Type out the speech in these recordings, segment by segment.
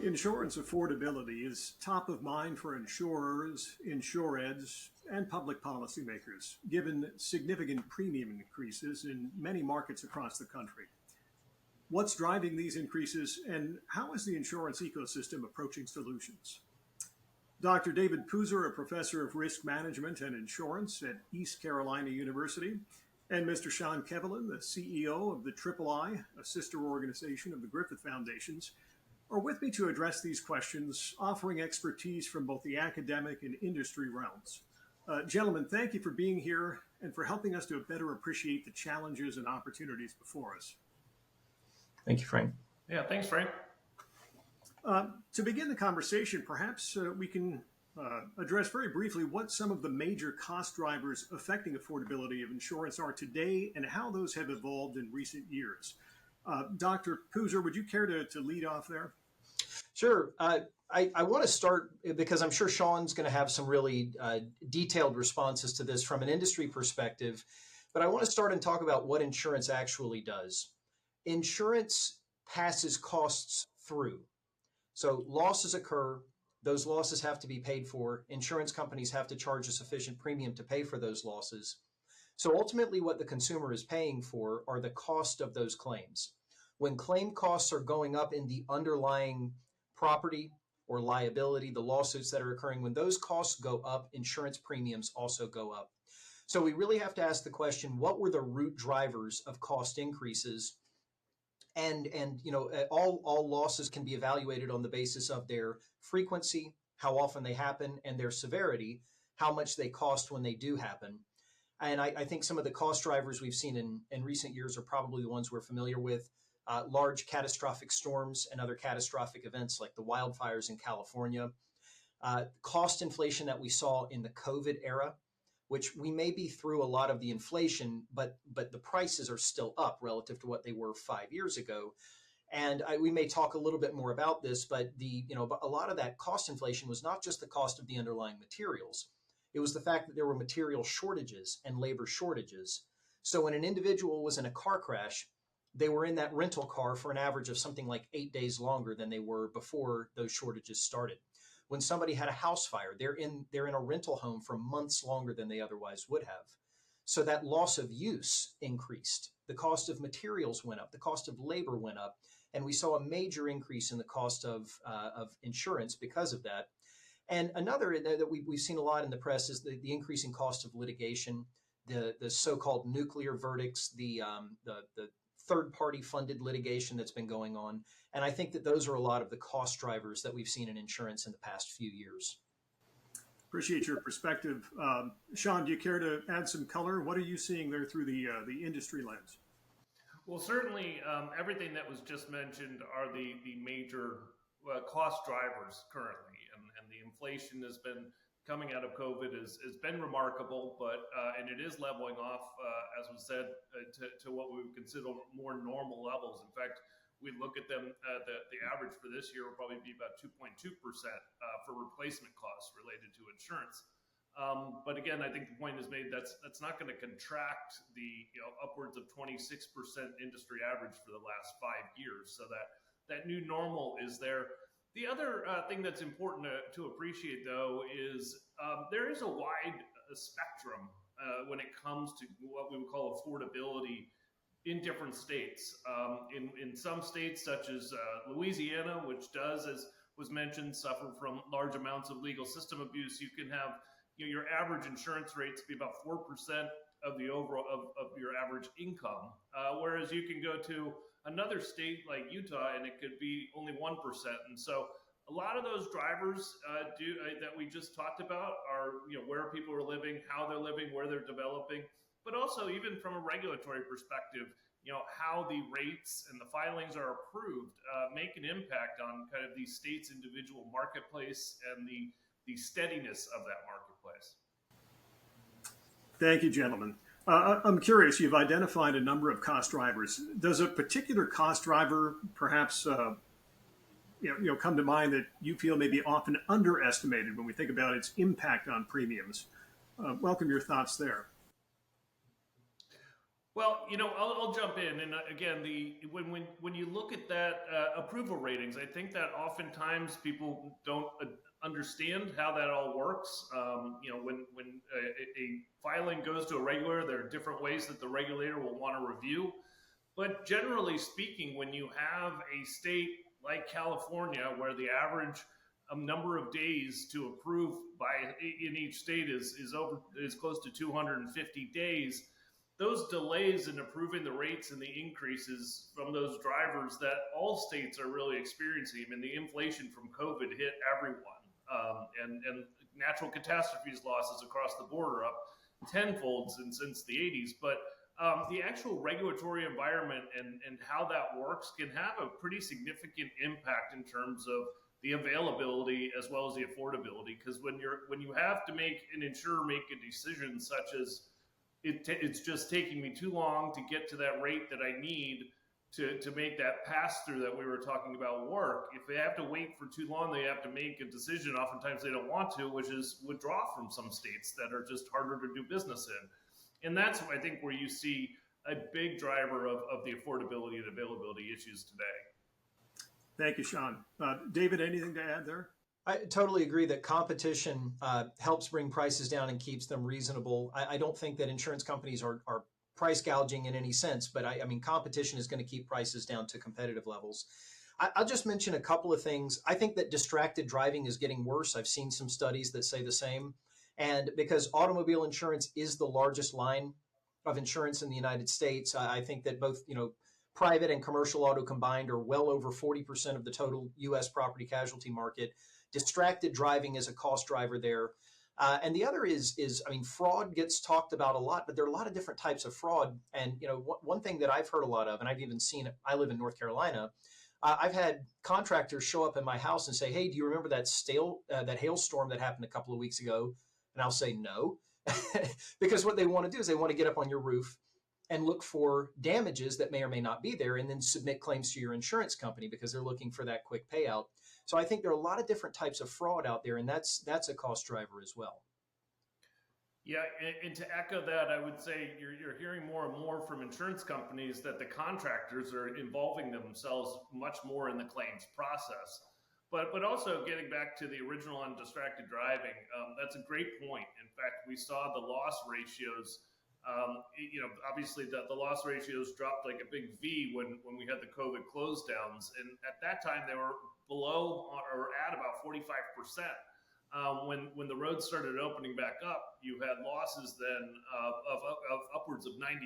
Insurance affordability is top of mind for insurers, insureds, and public policymakers, given significant premium increases in many markets across the country. What's driving these increases, and how is the insurance ecosystem approaching solutions? Dr. David Puser, a professor of risk management and insurance at East Carolina University, and Mr. Sean Kevelin, the CEO of the Triple I, a sister organization of the Griffith Foundations, are with me to address these questions, offering expertise from both the academic and industry realms. Gentlemen, thank you for being here and for helping us to better appreciate the challenges and opportunities before us. Thank you, Frank. Yeah, thanks, Frank. To begin the conversation, perhaps we can address very briefly what some of the major cost drivers affecting affordability of insurance are today and how those have evolved in recent years. Dr. Puser, would you care to lead off there? Sure. I want to start because I'm sure Sean's going to have some really detailed responses to this from an industry perspective, but I want to start and talk about what insurance actually does. Insurance passes costs through. So losses occur, those losses have to be paid for. Insurance companies have to charge a sufficient premium to pay for those losses. So ultimately what the consumer is paying for are the cost of those claims. When claim costs are going up in the underlying property or liability, the lawsuits that are occurring, when those costs go up, insurance premiums also go up. So we really have to ask the question, what were the root drivers of cost increases? And all losses can be evaluated on the basis of their frequency, how often they happen, and their severity, how much they cost when they do happen. And I think some of the cost drivers we've seen in recent years are probably the ones we're familiar with. Large catastrophic storms and other catastrophic events like the wildfires in California. Cost inflation that we saw in the COVID era, which we may be through a lot of the inflation, but the prices are still up relative to what they were 5 years ago. And we may talk a little bit more about this, but a lot of that cost inflation was not just the cost of the underlying materials. It was the fact that there were material shortages and labor shortages. So when an individual was in a car crash, they were in that rental car for an average of something like 8 days longer than they were before those shortages started. When somebody had a house fire, they're in a rental home for months longer than they otherwise would have. So that loss of use increased. The cost of materials went up. The cost of labor went up. And we saw a major increase in the cost of insurance because of that. And another that we've seen a lot in the press is the increasing cost of litigation, the so-called nuclear verdicts, the third-party funded litigation that's been going on. And I think that those are a lot of the cost drivers that we've seen in insurance in the past few years. Appreciate your perspective. Sean, do you care to add some color? What are you seeing there through the industry lens? Well, certainly everything that was just mentioned are the major cost drivers currently. And the inflation has been coming out of COVID has been remarkable, but and it is leveling off, as was said, to what we would consider more normal levels. In fact, we look at them, the average for this year will probably be about 2.2% for replacement costs related to insurance. But again, I think the point is made that's not going to contract the upwards of 26% industry average for the last 5 years. So that new normal is there. The other thing that's important to appreciate, though, is there is a wide spectrum when it comes to what we would call affordability in different states. In some states, such as Louisiana, which does, as was mentioned, suffer from large amounts of legal system abuse, you can have your average insurance rate to be about 4% of the overall of your average income, whereas you can go to another state like Utah and it could be only 1%. And so a lot of those drivers that we just talked about are where people are living, how they're living, where they're developing, but also even from a regulatory perspective, how the rates and the filings are approved make an impact on kind of the state's individual marketplace and the steadiness of that marketplace. Thank you, gentlemen. I'm curious, you've identified a number of cost drivers. Does a particular cost driver perhaps come to mind that you feel may be often underestimated when we think about its impact on premiums? Welcome your thoughts there. Well, I'll jump in, and again, when you look at that approval ratings, I think that oftentimes people don't understand how that all works. When a filing goes to a regulator, there are different ways that the regulator will want to review. But generally speaking, when you have a state like California, where the average number of days to approve in each state is close to 250 days, those delays in approving the rates and the increases from those drivers that all states are really experiencing. I mean, the inflation from COVID hit everyone, and natural catastrophes losses across the board are up tenfold since the 80s. But the actual regulatory environment and how that works can have a pretty significant impact in terms of the availability as well as the affordability. Because when you have to make an insurer make a decision such as it's just taking me too long to get to that rate that I need to make that pass through that we were talking about work. If they have to wait for too long, they have to make a decision. Oftentimes they don't want to, which is withdraw from some states that are just harder to do business in. And that's, I think, where you see a big driver of the affordability and availability issues today. Thank you, Sean. David, anything to add there? I totally agree that competition helps bring prices down and keeps them reasonable. I don't think that insurance companies are price gouging in any sense, but I mean, competition is going to keep prices down to competitive levels. I'll just mention a couple of things. I think that distracted driving is getting worse. I've seen some studies that say the same. And because automobile insurance is the largest line of insurance in the United States, I think that both, private and commercial auto combined are well over 40% of the total U.S. property casualty market. Distracted driving is a cost driver there. And the other is, fraud gets talked about a lot, but there are a lot of different types of fraud. And, one thing that I've heard a lot of, and I've even seen it, I live in North Carolina, I've had contractors show up in my house and say, hey, do you remember that hailstorm that happened a couple of weeks ago? And I'll say no, because what they want to do is they want to get up on your roof and look for damages that may or may not be there and then submit claims to your insurance company because they're looking for that quick payout. So I think there are a lot of different types of fraud out there, and that's a cost driver as well. Yeah, and to echo that, I would say you're hearing more and more from insurance companies that the contractors are involving themselves much more in the claims process. But also getting back to the original on distracted driving, that's a great point. In fact, we saw the loss ratios. Obviously the loss ratios dropped like a big V when we had the COVID close downs. And at that time, they were below or at about 45%. When the roads started opening back up, you had losses then of upwards of 90%.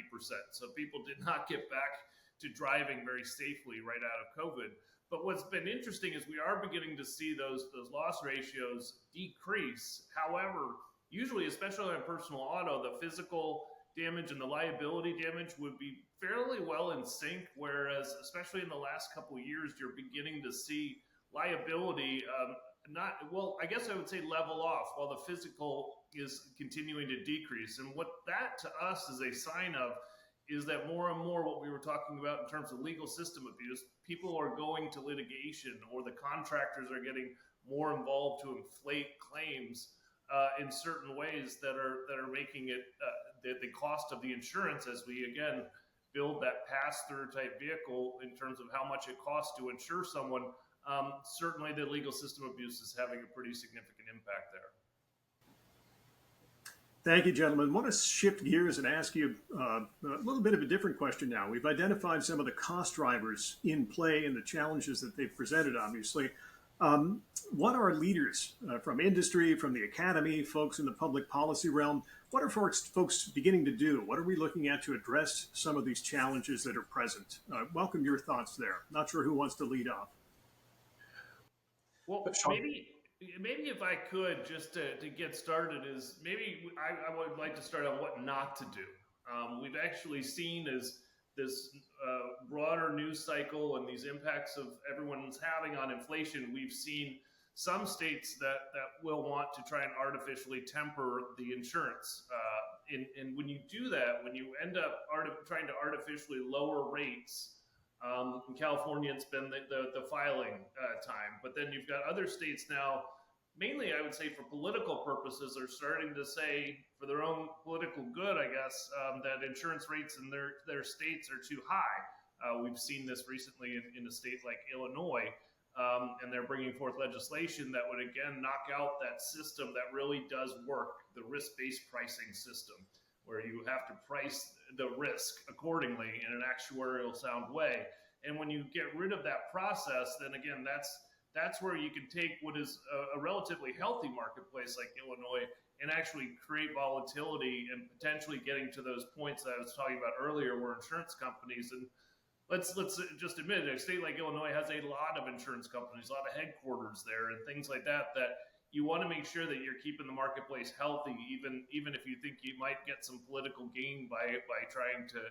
So people did not get back to driving very safely right out of COVID. But what's been interesting is we are beginning to see those loss ratios decrease. However, usually, especially on personal auto, the physical damage and the liability damage would be fairly well in sync, whereas especially in the last couple of years, you're beginning to see liability I guess I would say level off while the physical is continuing to decrease. And what that to us is a sign of is that more and more what we were talking about in terms of legal system abuse, people are going to litigation or the contractors are getting more involved to inflate claims in certain ways that are making it the cost of the insurance as we again build that pass-through type vehicle in terms of how much it costs to insure someone. Certainly the legal system abuse is having a pretty significant impact there. Thank you, gentlemen. I want to shift gears and ask you a little bit of a different question now. We've identified some of the cost drivers in play and the challenges that they've presented, obviously. What are leaders from industry, from the academy, folks in the public policy realm, what are folks beginning to do? What are we looking at to address some of these challenges that are present? Welcome your thoughts there. Not sure who wants to lead off. Well, maybe if I could, just to get started, is maybe I would like to start on what not to do. We've actually seen as this broader news cycle and these impacts of everyone's having on inflation, we've seen some states that will want to try and artificially temper the insurance. And when you do that, when you end up trying to artificially lower rates, in California, it's been the filing time. But then you've got other states now mainly I would say for political purposes, are starting to say, for their own political good, I guess, that insurance rates in their states are too high. We've seen this recently in a state like Illinois, and they're bringing forth legislation that would again knock out that system that really does work, the risk-based pricing system, where you have to price the risk accordingly in an actuarial sound way. And when you get rid of that process, then again, that's where you can take what is a relatively healthy marketplace like Illinois and actually create volatility and potentially getting to those points that I was talking about earlier, where insurance companies, and let's just admit it, a state like Illinois has a lot of insurance companies, a lot of headquarters there and things like that, that you want to make sure that you're keeping the marketplace healthy, even if you think you might get some political gain by trying to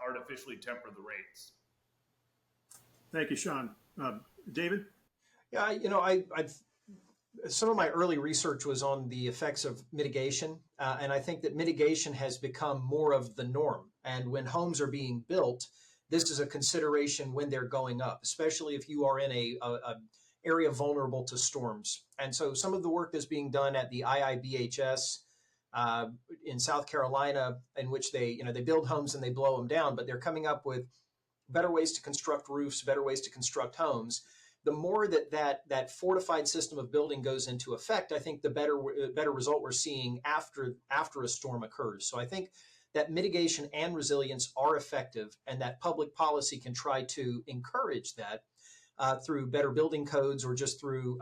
artificially temper the rates. Thank you, Sean. David? Yeah, I've some of my early research was on the effects of mitigation, and I think that mitigation has become more of the norm. And when homes are being built, this is a consideration when they're going up, especially if you are in a area vulnerable to storms. And so some of the work that's being done at the IIBHS in South Carolina, in which they build homes and they blow them down, but they're coming up with better ways to construct roofs, better ways to construct homes. The more that fortified system of building goes into effect, I think the better result we're seeing after a storm occurs. So I think that mitigation and resilience are effective, and that public policy can try to encourage that through better building codes or just through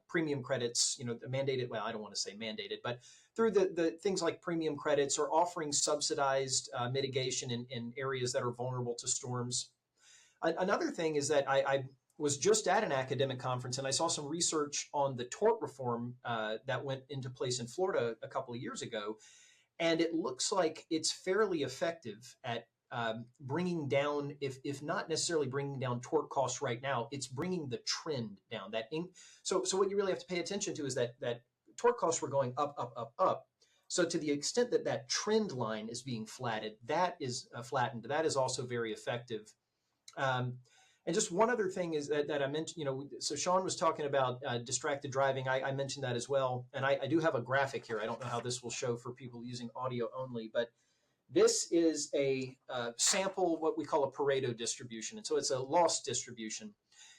premium credits, mandated. Well, I don't want to say mandated, but through the things like premium credits or offering subsidized mitigation in areas that are vulnerable to storms. Another thing is that I was just at an academic conference and I saw some research on the tort reform that went into place in Florida a couple of years ago. And it looks like it's fairly effective at bringing down, if not necessarily bringing down tort costs right now, it's bringing the trend down. So what you really have to pay attention to is that tort costs were going up, up, up, up. So to the extent that trend line is being flattened, that is also very effective. And just one other thing is that I mentioned, so Sean was talking about distracted driving. I mentioned that as well. And I do have a graphic here. I don't know how this will show for people using audio only, but this is a sample, what we call a Pareto distribution. And so it's a loss distribution.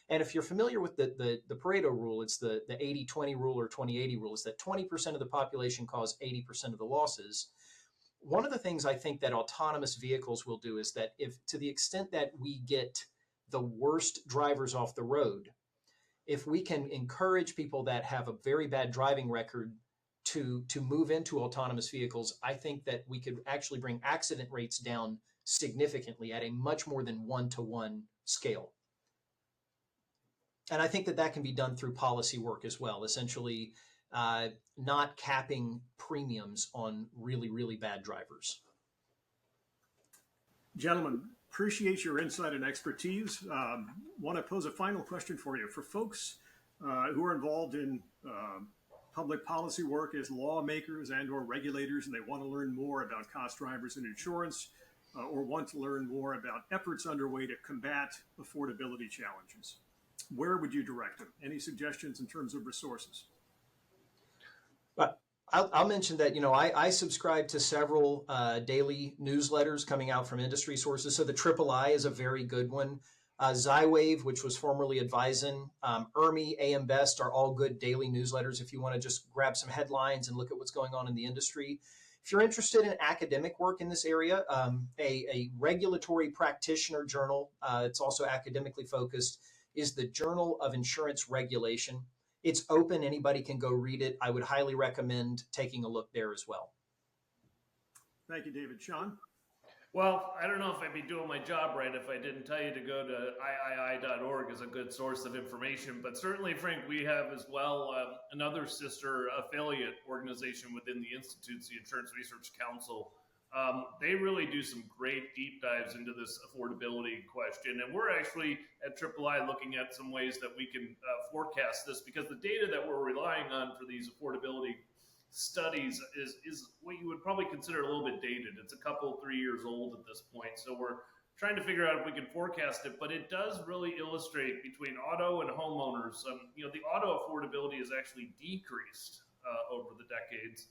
And if you're familiar with the Pareto rule, it's the 80-20 rule or 20-80 rule, is that 20% of the population cause 80% of the losses. One of the things I think that autonomous vehicles will do is that if to the extent that we get the worst drivers off the road, if we can encourage people that have a very bad driving record to move into autonomous vehicles, I think that we could actually bring accident rates down significantly at a much more than 1-to-1 scale. And I think that can be done through policy work as well, essentially not capping premiums on really, really bad drivers. Gentlemen, appreciate your insight and expertise. Want to pose a final question for you. For folks who are involved in public policy work as lawmakers and or regulators, and they want to learn more about cost drivers and insurance, or want to learn more about efforts underway to combat affordability challenges, where would you direct them? Any suggestions in terms of resources? I'll mention that, I subscribe to several daily newsletters coming out from industry sources. So the III is a very good one. Xywave, which was formerly Advisen, IRMI, AM Best are all good daily newsletters if you want to just grab some headlines and look at what's going on in the industry. If you're interested in academic work in this area, a regulatory practitioner journal, it's also academically focused, is the Journal of Insurance Regulation. It's open. Anybody can go read it. I would highly recommend taking a look there as well. Thank you, David. Sean? Well, I don't know if I'd be doing my job right if I didn't tell you to go to iii.org as a good source of information. But certainly, Frank, we have as well another sister affiliate organization within the Institutes, the Insurance Research Council. They really do some great deep dives into this affordability question. And we're actually at III looking at some ways that we can forecast this, because the data that we're relying on for these affordability studies is what you would probably consider a little bit dated. It's a couple, 3 years old at this point. So we're trying to figure out if we can forecast it, but it does really illustrate between auto and homeowners. The auto affordability has actually decreased over the decades,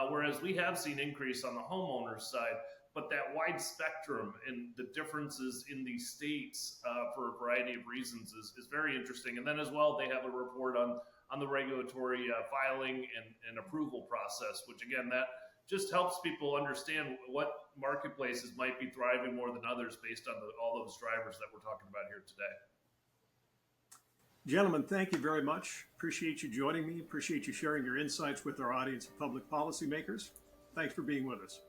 whereas we have seen increase on the homeowners side. But that wide spectrum and the differences in these states for a variety of reasons is very interesting. And then as well, they have a report on the regulatory filing and approval process, which again, that just helps people understand what marketplaces might be thriving more than others based on all those drivers that we're talking about here today. Gentlemen, thank you very much. Appreciate you joining me. Appreciate you sharing your insights with our audience of public policymakers. Thanks for being with us.